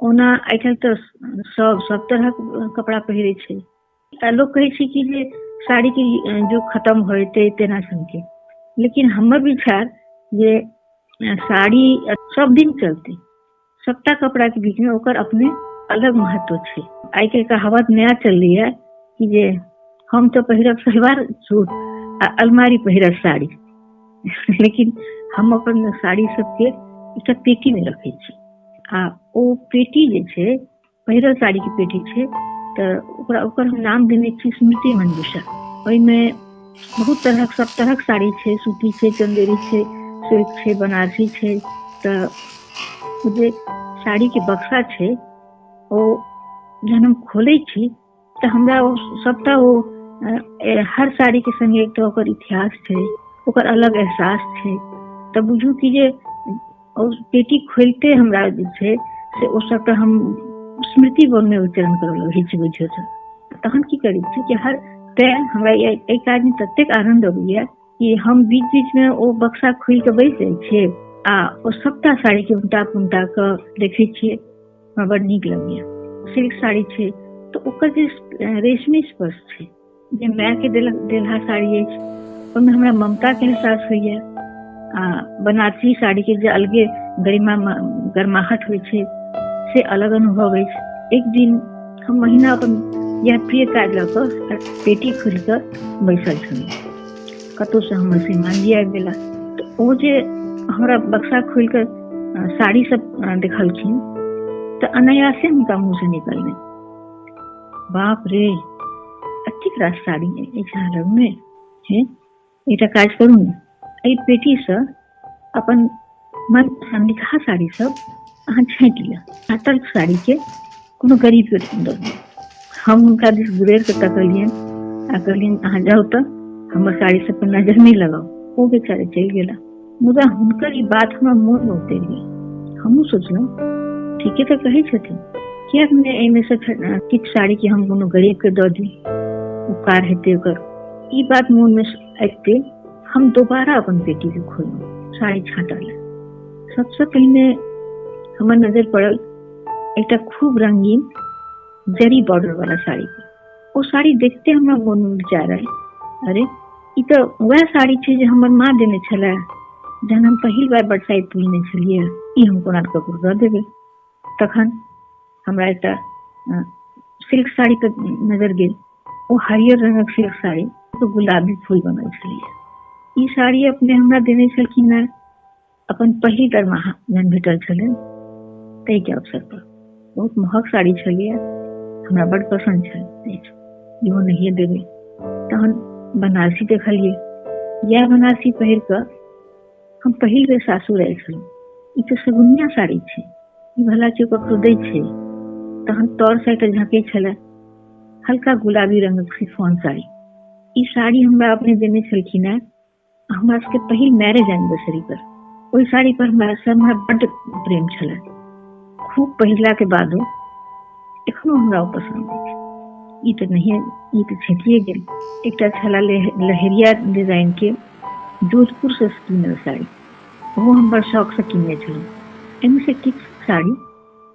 ओना आइकाल्हि तऽ सब तरहक कपड़ा पहिरै छै। लोग कहै छै कि जे साड़ी के जो खत्म होते तेना सनके, लेकिन हमर विचार जे साड़ी सब दिन चलते, सबटा कपड़ा के बीच में ओकर अपने अलग महत्व छै। आइ काल्हि कहावत नया चलली है कि जे हम तो पहिरब सलवार सूट आ अलमारी पहिरब साड़ी लेकिन हम अपन साड़ी सबके एकटा पेटी में रखे छी आ ओ पेटी जे छै पहिरल साड़ी के पेटी छै तऽ ओकर हम नाम देने छी स्मृति मंजूषा। ओहिमे बहुत तरहक सब तरहक साड़ी छै, सूती छै, चंदेरी छै, सिल्क छै, बनारसी छै। तऽ जे साड़ी के बक्सा छै ओ जहन हम खोले छी तऽ हमरा ओ सबटा ओ हर साड़ी के संगे एकटा ओकर इतिहास छै, ओकर अलग एहसास छै। तऽ बुझू कि जे पेटी खोलते हमरा जे छै से ओ सबटा हम स्मृति वन में उच्चारण करऽ लगै छी बुझियौ तऽ। तहन की करै छी कि हर तैं हमरा एहि काज में ततेक आनंद अबैया कि हम बीच बीच में ओ बक्सा खोल के बैस जाइ छियै आ ओ सबटा साड़ी के उल्टा पुल्टा के देखै छियै, हमरा बड़ नीक लगैया। सिल्क साड़ी छै तऽ ओकर जे रेशमी स्पर्श छै, जे माय के देलहा साड़ी अछि ओहिमे हमरा ममता के एहसास होइया। आ बनारसी साड़ी के जे अलगे गरिमा गरमाहट होइ छै से अलग अनुभव अछि। एक दिन हम महीना अपन यह प्रिय काज लऽ कऽ पेटी खोलि कऽ बैसल छलहुँ, कतहु से हमर श्रीमान जी आबि गेला तऽ ओ जे हमरा बक्सा खोलि कऽ साड़ी सब देखलखिन तऽ अनायासे हुनका मुँह से निकललै, बाप रे एतेक रास साड़ी अछि लग में है, एकटा काज करू ने एहि पेटी से अपन मन पसंदीदा साड़ी सब अहाँ छाँटि लिअ आ तर्क साड़ी के कोनो गरीब के दऽ दियौ। हम हुनका दिस गुरेर के तकलियनि आ कहलियनि अहाँ जाउ तऽ हमर साड़ी सब पर नजर नहीं लगाओ। ओ बेचारे चलि गेला, मुदा हुनकर ई बात हमरा मोन में उतरि गेल। हमहूँ सोचलहुँ ठीके तऽ कहै छथिन, कियाक नहि एहिमे से किछु साड़ी के हम कोनो गरीब के दऽ दी, उपकार हेतै ओकर। ई बात मोन में आबिते हम दोबारा अपन पेटी के खोललहुँ साड़ी छाँटऽ ले। सबसे पहिने हमर नजर पड़ल एकटा खूब रंगीन जरी बॉर्डर वाला साड़ी पर। ओ साड़ी देखते हमरा मन में विचार आयल, अरे ई तऽ वह साड़ी छै जे हमर माँ देने छलै जहन हम पहिल बार बरसाइत पुजने छलियै, ई हम कोना ककरो दऽ देबै। तखन हमरा एकटा सिल्क साड़ी पर नजर गेल, ओ हरियर रंगक सिल्क साड़ी तो गुलाबी फूल बनल छलै। ई साड़ी अपने हमरा देने छलखिन है अपन पहिल दरमाहा जहन भेटल छलै ताहि के अवसर पर। बहुत महग साड़ी छलियै, हमरा बड़ पसंद छल, इहो नहिये देबै। तहन बनारसी देखलियै, यह बनारसी पहिर कऽ हम पहिल बेर सासुर आयल छलहुँ। ई तो सगुनिया साड़ी छै, ई भला केओ ककरो दै छै। तहन तौर से एकटा झँकै छलै हल्का गुलाबी रंगक शिफॉन साड़ी। ई साड़ी हमरा अपने देने छलखिन है हमरा सबके पहिल मैरिज एनिवर्सरी पर। ओहि साड़ी पर हमरा बड्ड प्रेम छलै, खूब पहिरला के बादो एखनो हमरा पसंद अछि। ई तऽ नहिये, ई तऽ छँटिए गेल। एकटा छला लहेरिया डिजाइन के जोधपुर से कीनल साड़ी, ओहो हम बड़ शौक से किनने छलहुँ। एहिमे से किछु साड़ी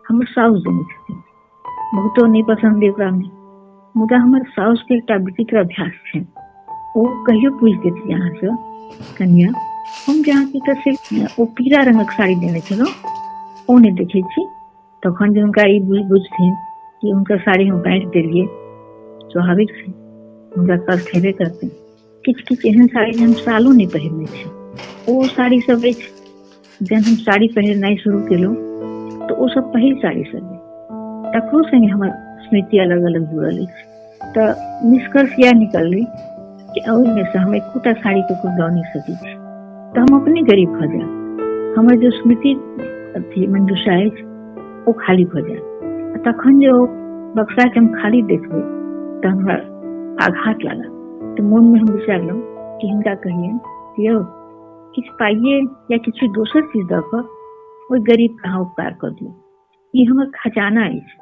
हमर साउस देने छथिन, बहुतो नहीं पसंद है ओकरा में, मुदा हमर साउस के एकटा विचित्र अभ्यास छै। ओ कहियो पूछ देती अहाँ से, कन्या हम जे अहाँके तऽ सिर्फ ओ पीला रंगक साड़ी देने छलहुँ ओ नहीं देखे छी। तखन जे हुनका ई बुझथिन कि हुनकर साड़ी हम बाँटि देलियै, स्वाभाविक छै हुनका कष्ट हेबे करतै। किछु किछु एहन साड़ी जे हम सालो नहीं पहिरने छी, ओ साड़ी सब अछि जहन हम साड़ी पहिरनाइ शुरू केलहुँ तऽ ओ सब पहिल साड़ी सब अछि, तकरो संगे हमर स्मृति अलग अलग जुड़ल अछि। तऽ निष्कर्ष यह निकललै कि ओहिमे से हम एकोटा साड़ी ककरो दऽ नहीं सकैत छी, तऽ हम अपने गरीब भऽ जायब, हमर जो स्मृति अथी मंजूषा अछि ओ खाली भऽ जायत। तखन जे ओ बक्सा के हम खाली देखबै तऽ हमरा आघात लागल। तऽ मोन में हम विचारलहुँ कि हिनका कहियनि कि यौ किछु पाइए या किछु दोसर चीज दऽ कऽ ओहि गरीब के अहाँ उपकार कऽ दियौ, ई हमर खजाना अछि।